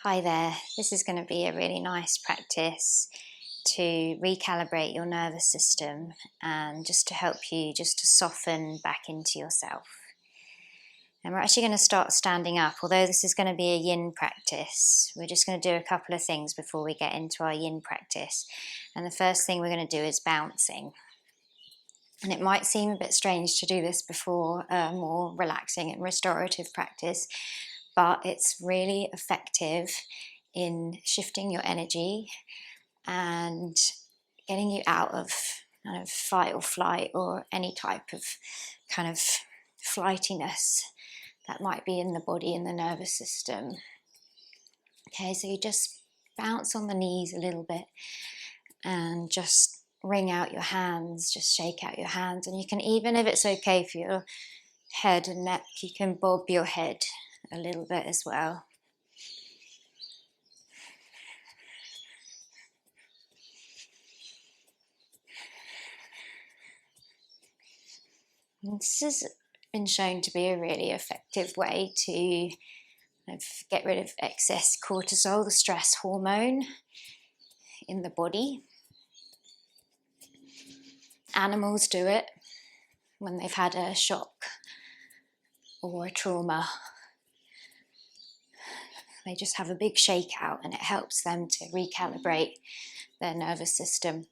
Hi there, this is going to be a really nice practice to recalibrate your nervous system and just to help you just to soften back into yourself. And we're actually going to start standing up. Although this is going to be a yin practice, we're just going to do a couple of things before we get into our yin practice. And the first thing we're going to do is bouncing. And it might seem a bit strange to do this before a more relaxing and restorative practice, but it's really effective in shifting your energy and getting you out of kind of fight or flight or any type of kind of flightiness that might be in the body and the nervous system. Okay, so you just bounce on the knees a little bit and just wring out your hands, just shake out your hands. And you can, even if it's okay for your head and neck, you can bob your head a little bit as well. And this has been shown to be a really effective way to get rid of excess cortisol, the stress hormone in the body. Animals do it when they've had a shock or a trauma. They just have a big shake out and it helps them to recalibrate their nervous system.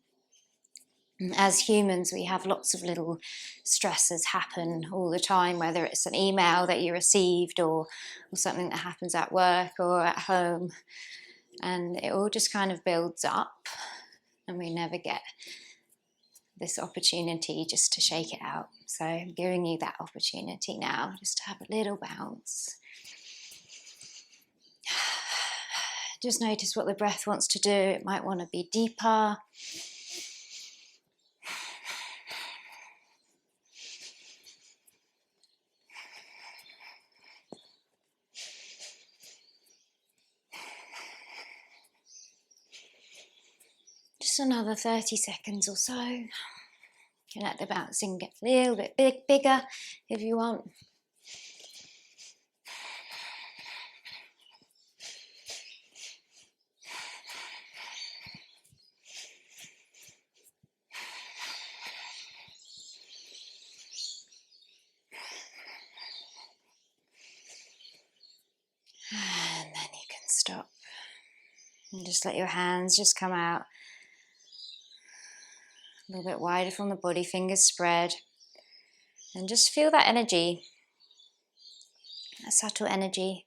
As humans, we have lots of little stresses happen all the time, whether it's an email that you received or something that happens at work or at home. And it all just kind of builds up and we never get this opportunity just to shake it out. So I'm giving you that opportunity now, just to have a little bounce. Just notice what the breath wants to do. It might want to be deeper. Just another 30 seconds or so. You can let the bouncing get a little bit bigger if you want. And then you can stop. And just let your hands just come out a little bit wider from the body, fingers spread. And just feel that energy, that subtle energy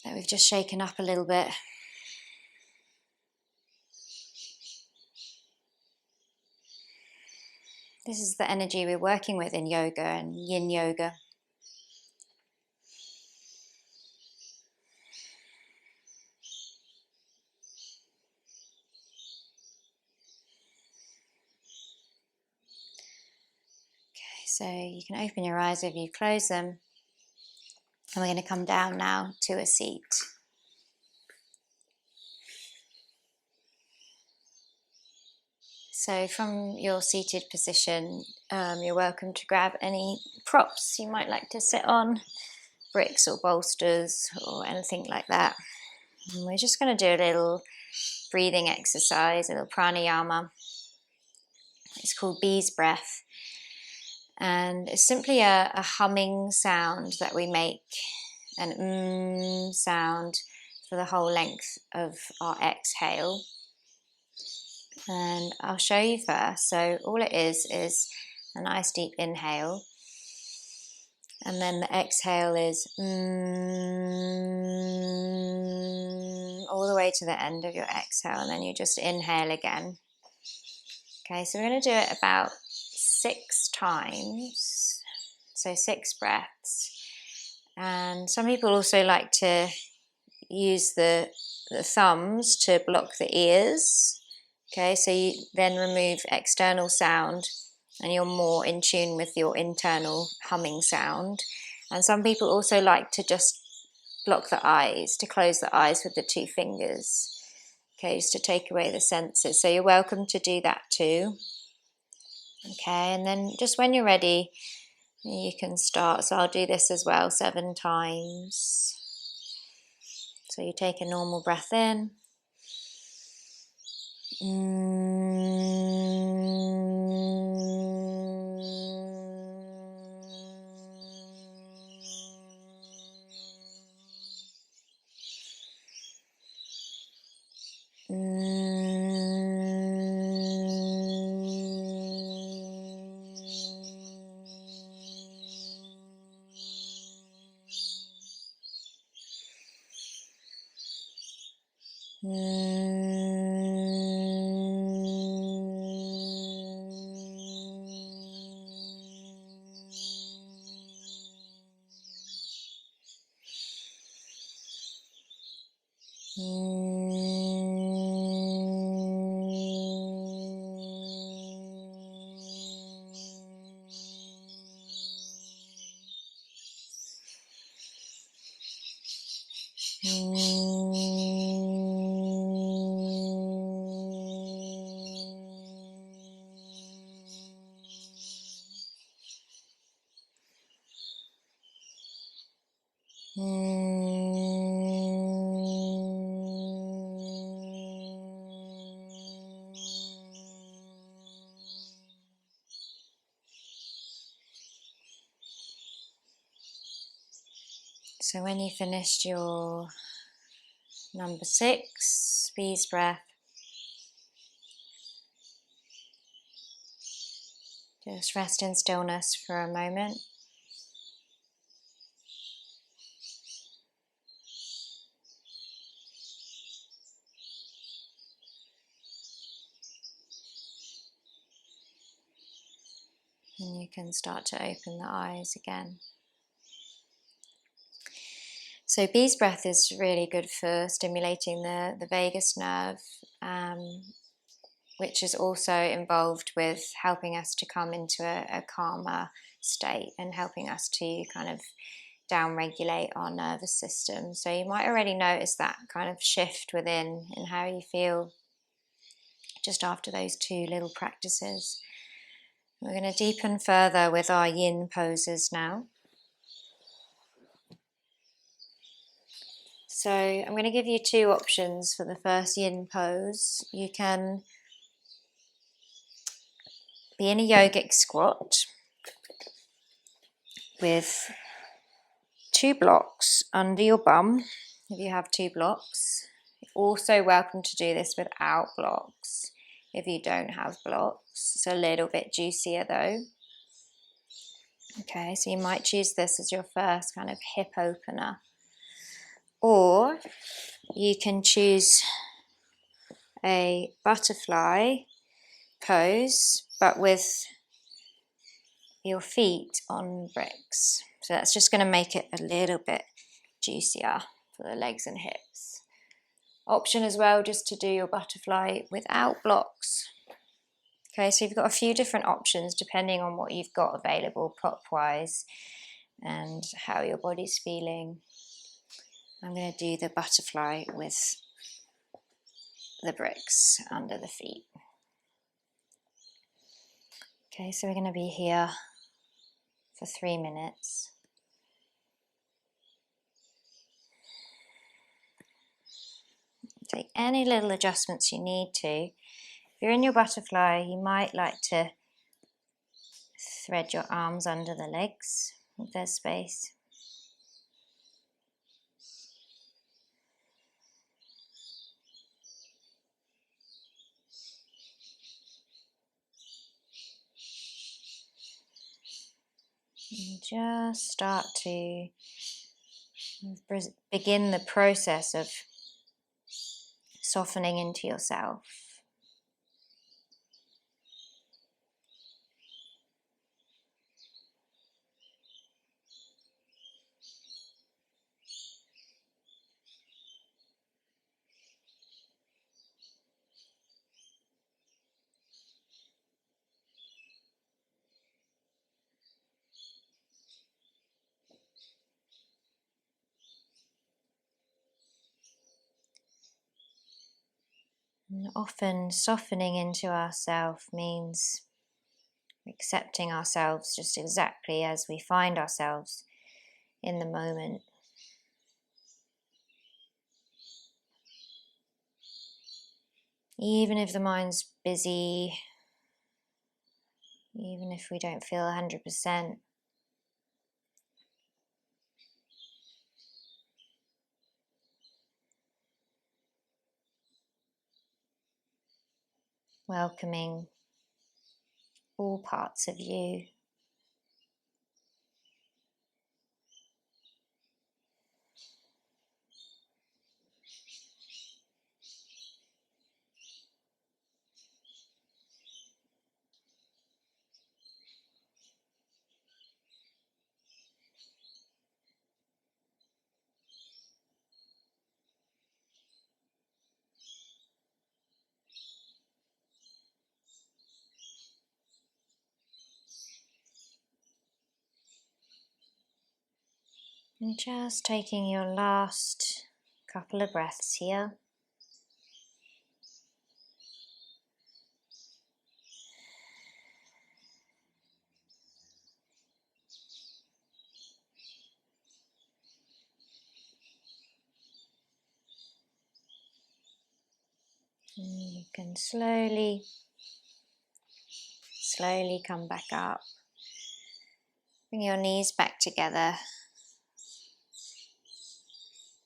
that we've just shaken up a little bit. This is the energy we're working with in yoga and yin yoga. So you can open your eyes if you close them. And we're going to come down now to a seat. So from your seated position, you're welcome to grab any props you might like to sit on, bricks or bolsters or anything like that. And we're just going to do a little breathing exercise, a little pranayama. It's called bee's breath. And it's simply a humming sound that we make, an sound for the whole length of our exhale. And I'll show you first. So all it is a nice deep inhale. And then the exhale is all the way to the end of your exhale. And then you just inhale again. Okay, so we're going to do it about 6 times, so 6 breaths. And some people also like to use the thumbs to block the ears. Okay, so you then remove external sound and you're more in tune with your internal humming sound. And some people also like to just block the eyes, to close the eyes with the 2 fingers. Okay, just to take away the senses. So you're welcome to do that too. Okay, and then just when you're ready, you can start. So I'll do this as well 7 times. So you take a normal breath in. So when you finished your number 6 bees breath, just rest in stillness for a moment. And you can start to open the eyes again. So bees breath is really good for stimulating the vagus nerve, which is also involved with helping us to come into a calmer state and helping us to kind of down-regulate our nervous system. So you might already notice that kind of shift within in how you feel just after those 2 little practices. We're going to deepen further with our yin poses now. So I'm going to give you 2 options for the first yin pose. You can be in a yogic squat with 2 blocks under your bum, if you have 2 blocks. You're also welcome to do this without blocks if you don't have blocks. It's a little bit juicier though. Okay, so you might choose this as your first kind of hip opener. Or you can choose a butterfly pose, but with your feet on bricks. So that's just going to make it a little bit juicier for the legs and hips. Option as well, just to do your butterfly without blocks. Okay, so you've got a few different options depending on what you've got available prop-wise and how your body's feeling. I'm going to do the butterfly with the bricks under the feet. Okay, so we're going to be here for 3 minutes. Take any little adjustments you need to. If you're in your butterfly, you might like to thread your arms under the legs if there's space. And just start to begin the process of softening into yourself. And often softening into ourselves means accepting ourselves just exactly as we find ourselves in the moment. Even if the mind's busy, even if we don't feel 100%, welcoming all parts of you. And just taking your last couple of breaths here. And you can slowly come back up. Bring your knees back together.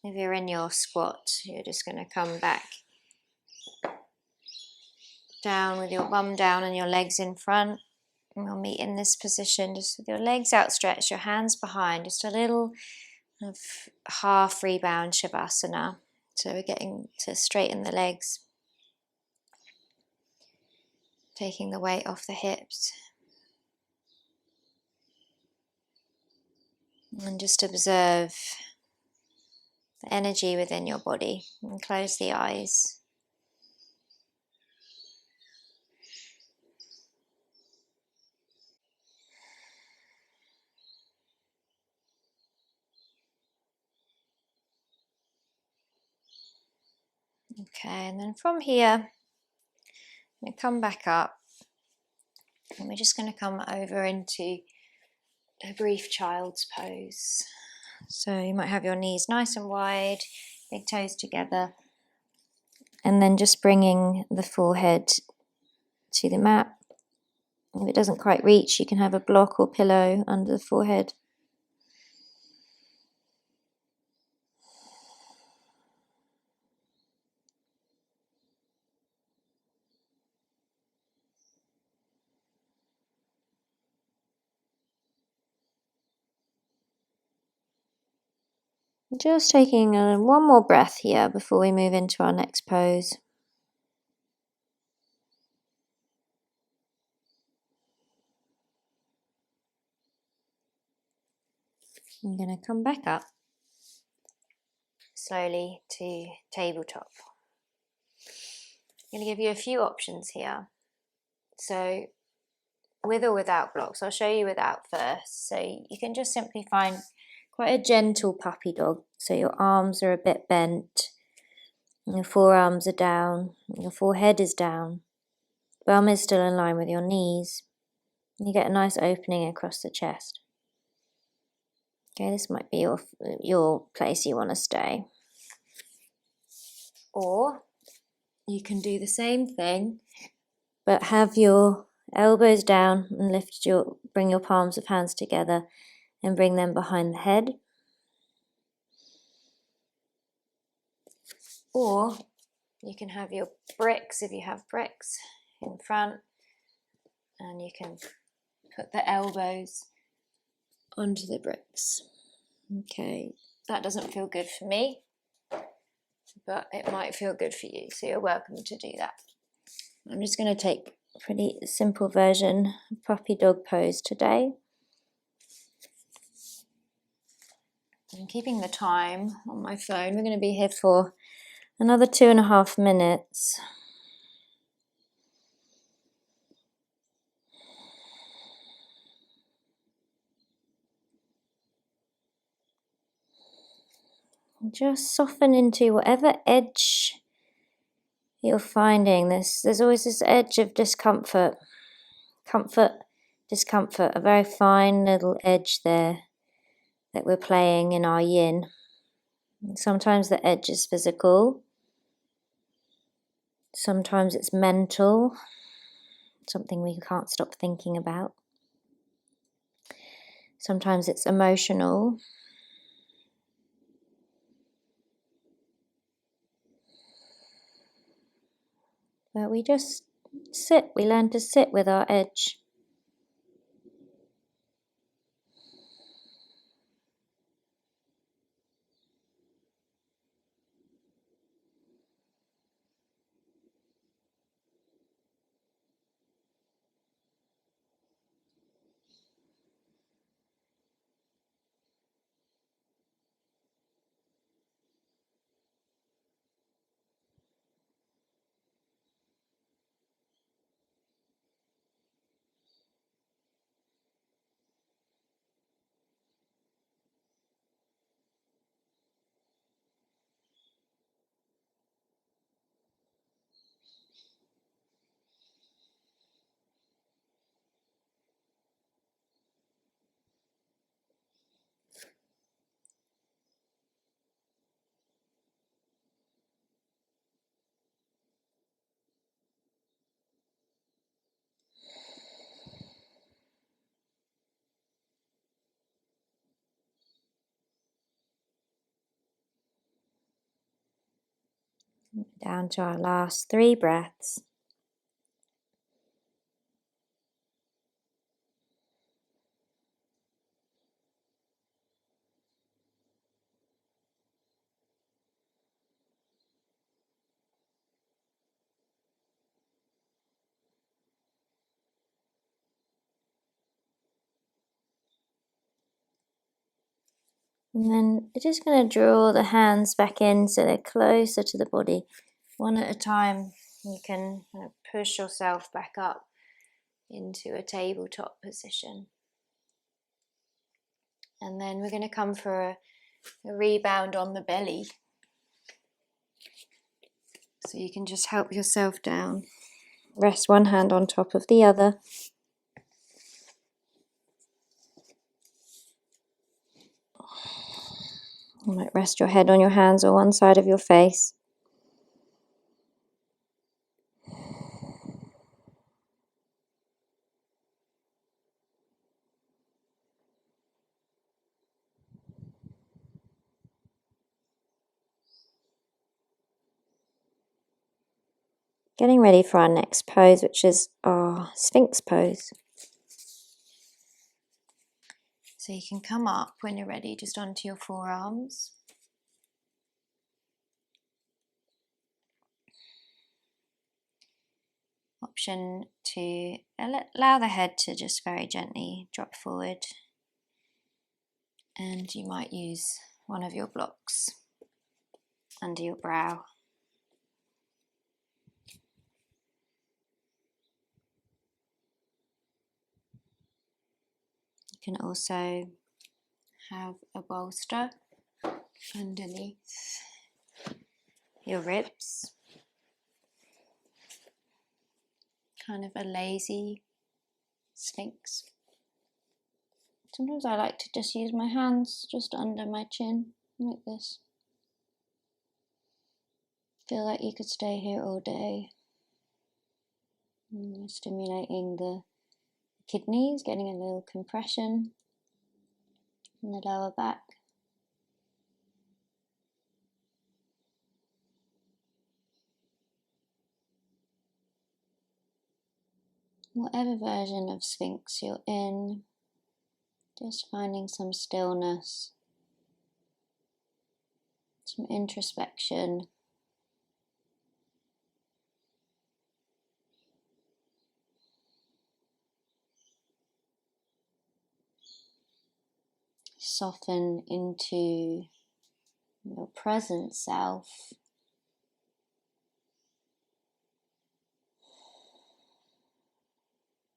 If you're in your squat, you're just going to come back down with your bum down and your legs in front. And we'll meet in this position just with your legs outstretched, your hands behind, just a little of half rebound Shavasana. So we're getting to straighten the legs, taking the weight off the hips. And just observe the energy within your body and close the eyes. Okay, and then from here, I'm going to come back up and we're just going to come over into a brief child's pose. So you might have your knees nice and wide, big toes together, and then just bringing the forehead to the mat. If it doesn't quite reach, you can have a block or pillow under the forehead. Just taking one more breath here before we move into our next pose. I'm going to come back up slowly to tabletop. I'm going to give you a few options here. So with or without blocks. I'll show you without first. So you can just simply find quite a gentle puppy dog. So your arms are a bit bent, your forearms are down, your forehead is down, bum is still in line with your knees. You get a nice opening across the chest. Okay, this might be your place you want to stay. Or you can do the same thing, but have your elbows down and bring your palms of hands together and bring them behind the head. Or you can have your bricks, if you have bricks, in front, and you can put the elbows onto the bricks. Okay, that doesn't feel good for me, but it might feel good for you, so you're welcome to do that. I'm just going to take a pretty simple version of puppy dog pose today. I'm keeping the time on my phone. We're going to be here for another 2.5 minutes. Just soften into whatever edge you're finding. There's always this edge of discomfort, discomfort, a very fine little edge there that we're playing in our yin. And sometimes the edge is physical, Sometimes it's mental, something we can't stop thinking about. Sometimes it's emotional. But we just sit, we learn to sit with our edge. Down to our last 3 breaths. And then we're just going to draw the hands back in so they're closer to the body. One at a time, you can push yourself back up into a tabletop position. And then we're going to come for a rebound on the belly. So you can just help yourself down. Rest one hand on top of the other. You might rest your head on your hands or one side of your face. Getting ready for our next pose, which is our Sphinx pose. So you can come up when you're ready, just onto your forearms. Option to allow the head to just very gently drop forward. And you might use one of your blocks under your brow. You can also have a bolster underneath your ribs. Kind of a lazy sphinx. Sometimes I like to just use my hands just under my chin, like this. Feel like you could stay here all day. Stimulating the kidneys, getting a little compression in the lower back. Whatever version of Sphinx you're in, just finding some stillness, some introspection. Soften into your present self.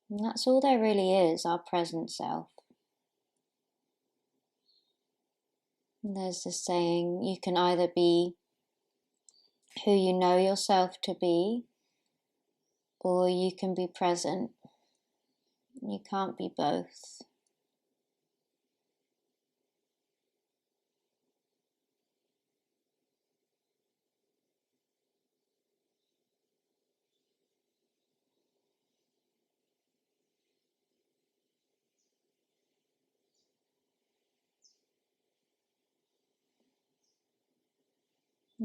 And that's all there really is, our present self. And there's this saying, you can either be who you know yourself to be, or you can be present. You can't be both.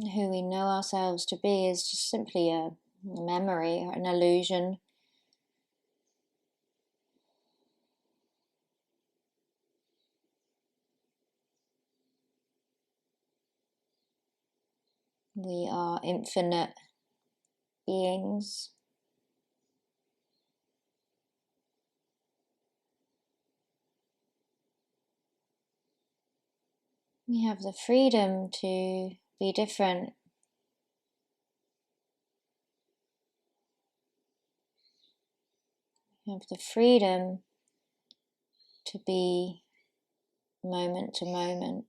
Who we know ourselves to be is just simply a memory or an illusion. We are infinite beings. We have the freedom to be different. We have the freedom to be moment to moment.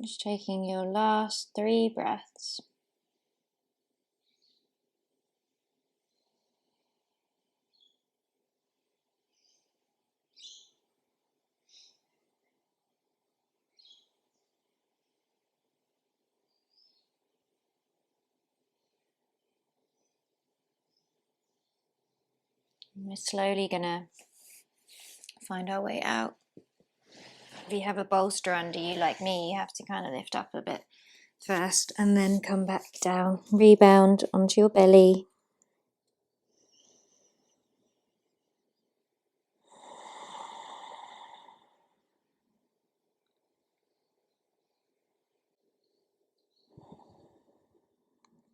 Just taking your last 3 breaths. We're slowly going to find our way out. If you have a bolster under you like me, you have to kind of lift up a bit first and then come back down. Rebound onto your belly.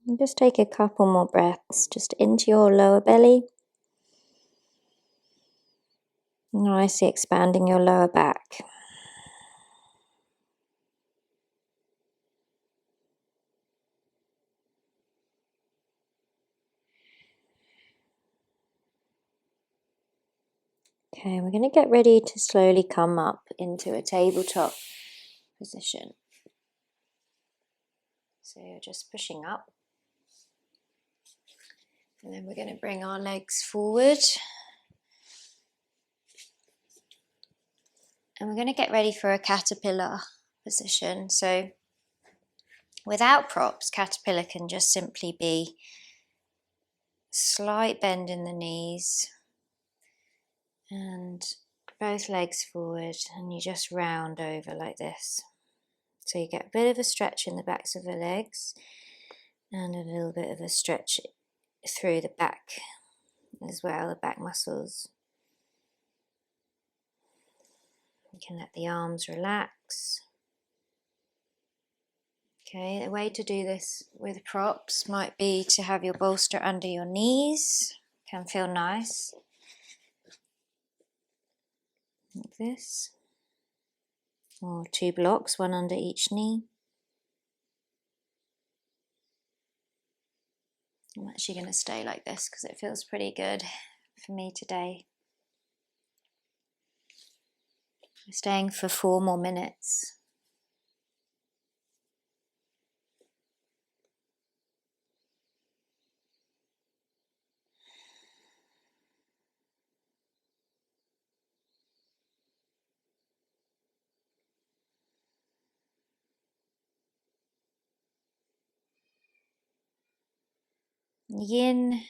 And just take a couple more breaths just into your lower belly. Nicely expanding your lower back. Okay, we're going to get ready to slowly come up into a tabletop position. So you're just pushing up. And then we're going to bring our legs forward. And we're going to get ready for a caterpillar position. So without props, caterpillar can just simply be slight bend in the knees and both legs forward, and you just round over like this. So you get a bit of a stretch in the backs of the legs and a little bit of a stretch through the back as well, the back muscles. You can let the arms relax. Okay, the way to do this with props might be to have your bolster under your knees. Can feel nice. Like this. Or 2 blocks, one under each knee. I'm actually going to stay like this because it feels pretty good for me today. I'm staying for 4 more minutes. Yin,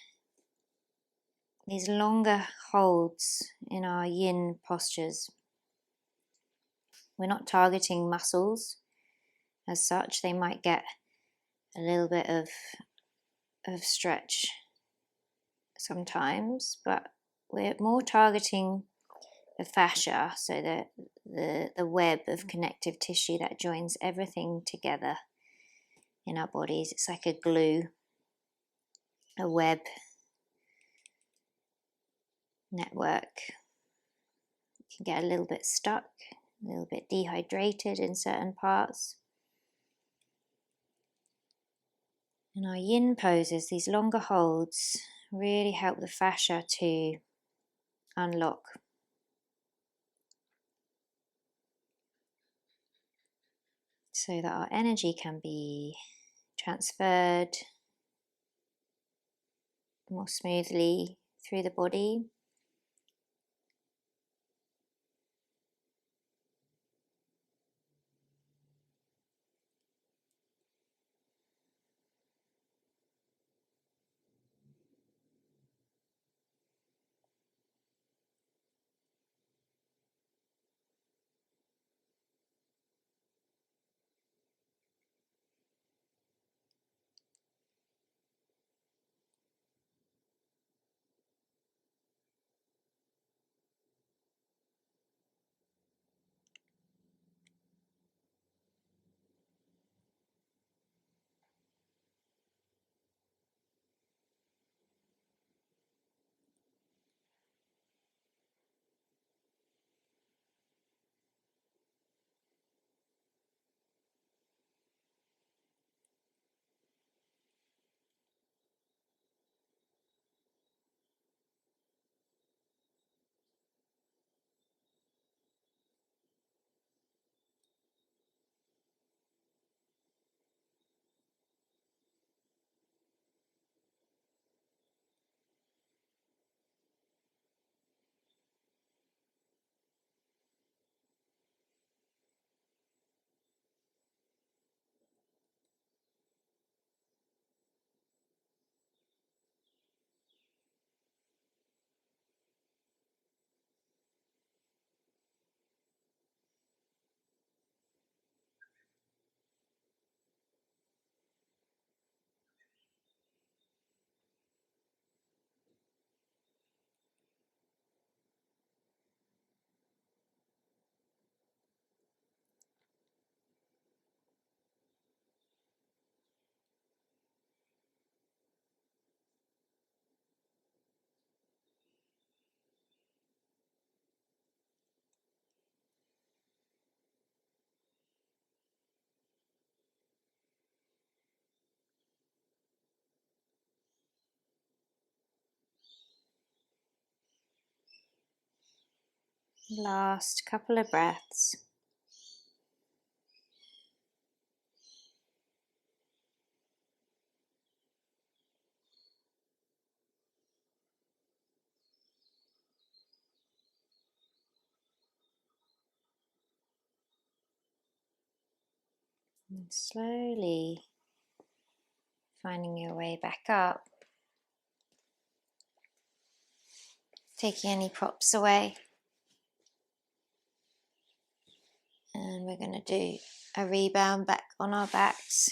these longer holds in our yin postures. We're not targeting muscles as such. They might get a little bit of stretch sometimes, but we're more targeting the fascia, so the web of connective tissue that joins everything together in our bodies. It's like a glue, a web network. You can get a little bit stuck, a little bit dehydrated in certain parts. In our yin poses, these longer holds really help the fascia to unlock. so that our energy can be transferred more smoothly through the body. Last couple of breaths. And slowly finding your way back up. Taking any props away. And we're going to do a rebound back on our backs.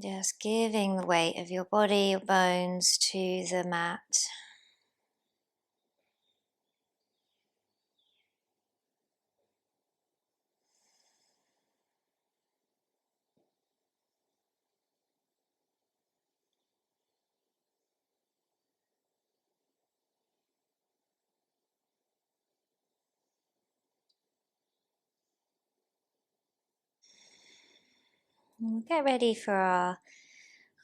Just giving the weight of your body, your bones to the mat. And we'll get ready for our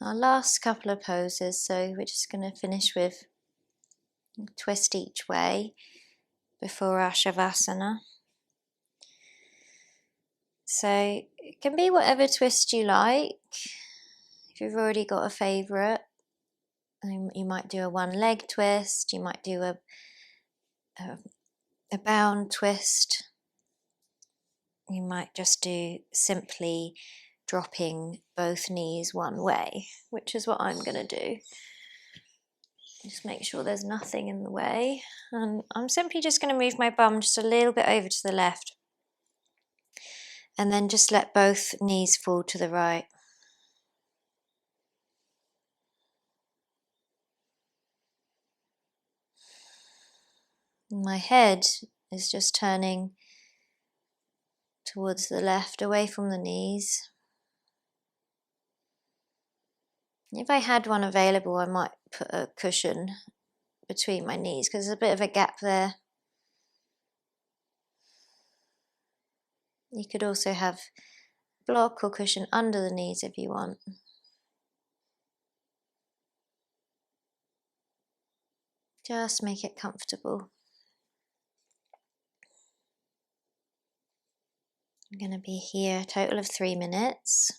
last couple of poses. So we're just going to finish with a twist each way before our Shavasana. So it can be whatever twist you like. If you've already got a favourite, you might do a one leg twist, you might do a bound twist, you might just do simply dropping both knees one way, which is what I'm going to do. Just make sure there's nothing in the way, and I'm simply just going to move my bum just a little bit over to the left, and then just let both knees fall to the right. My head is just turning towards the left, away from the knees. If I had one available, I might put a cushion between my knees because there's a bit of a gap there. You could also have a block or cushion under the knees if you want. Just make it comfortable. I'm going to be here a total of 3 minutes.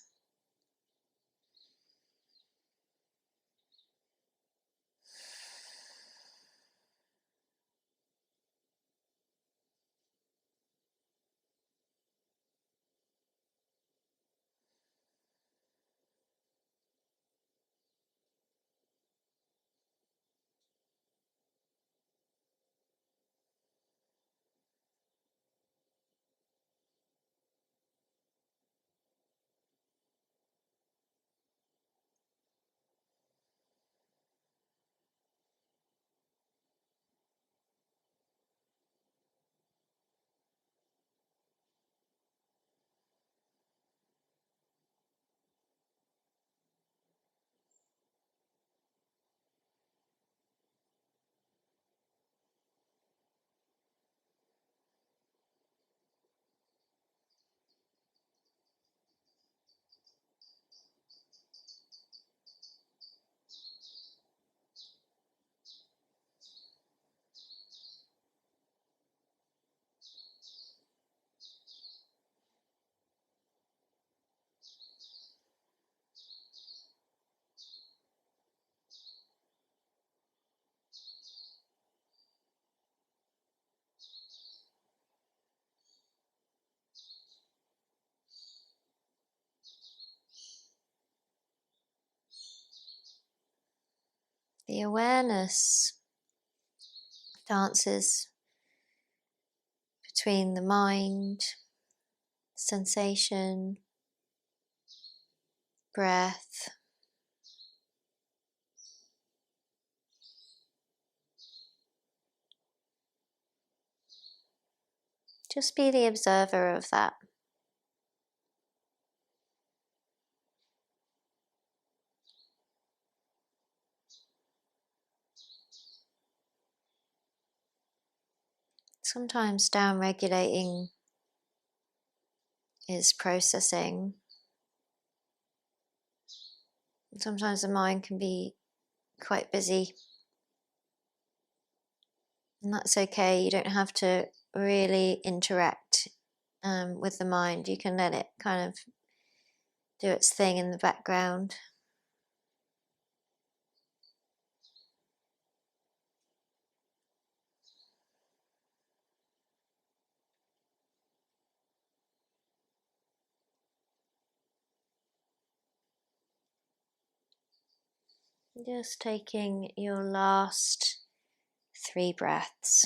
The awareness dances between the mind, sensation, breath. Just be the observer of that. Sometimes down-regulating is processing. Sometimes the mind can be quite busy. And that's okay. You don't have to really interact with the mind. You can let it kind of do its thing in the background. Just taking your last 3 breaths.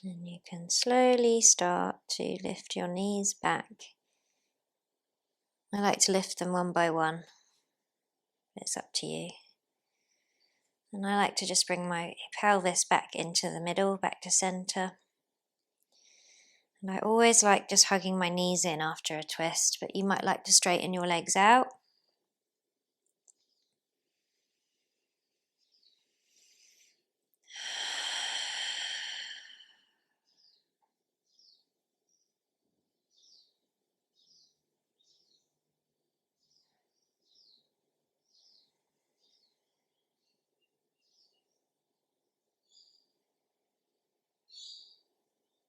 And you can slowly start to lift your knees back. I like to lift them one by one. It's up to you. And I like to just bring my pelvis back into the middle, back to center. And I always like just hugging my knees in after a twist, but you might like to straighten your legs out.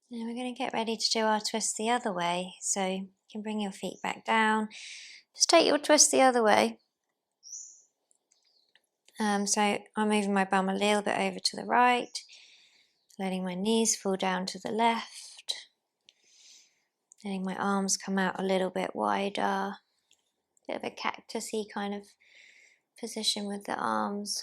And we're going to get ready to do our twist the other way. So you can bring your feet back down. Just take your twist the other way. So I'm moving my bum a little bit over to the right, letting my knees fall down to the left, letting my arms come out a little bit wider, bit of a cactus-y kind of position with the arms.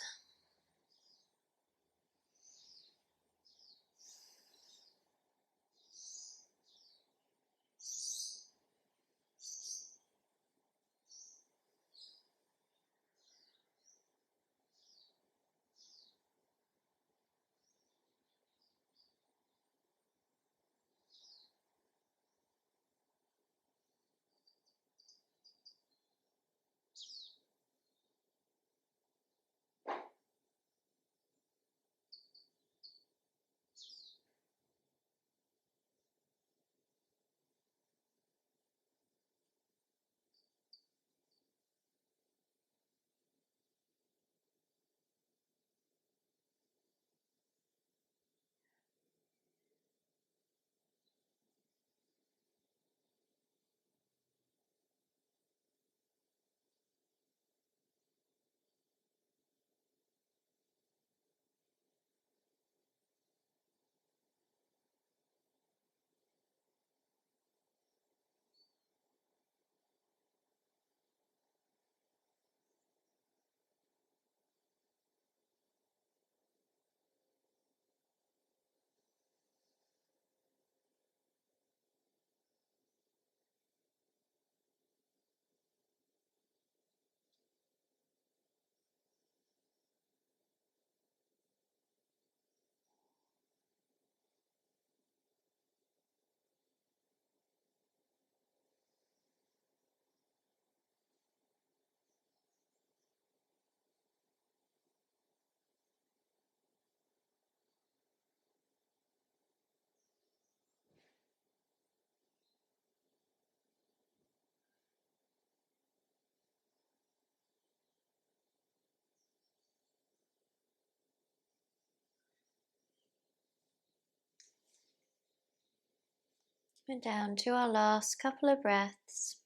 We're down to our last couple of breaths.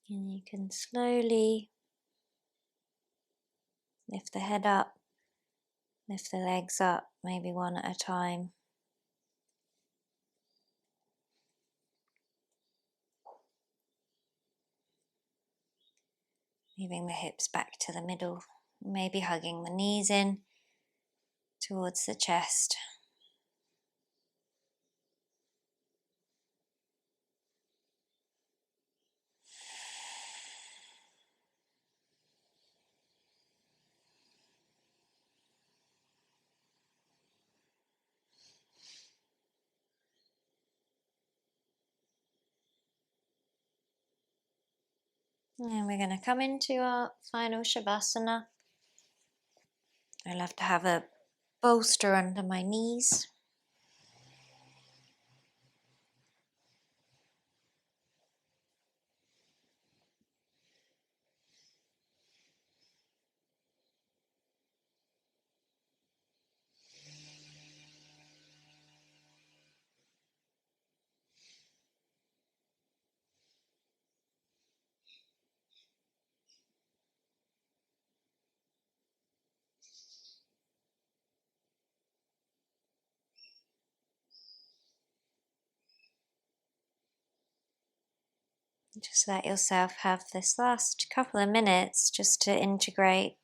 And you can slowly lift the head up, lift the legs up, maybe one at a time. Moving the hips back to the middle, maybe hugging the knees in towards the chest. And we're going to come into our final Shavasana. I love to have a bolster under my knees. Just let yourself have this last couple of minutes just to integrate.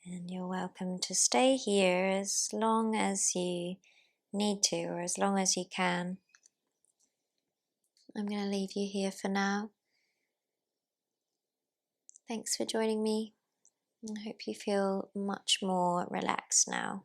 And you're welcome to stay here as long as you need to, or as long as you can. I'm going to leave you here for now. Thanks for joining me. I hope you feel much more relaxed now.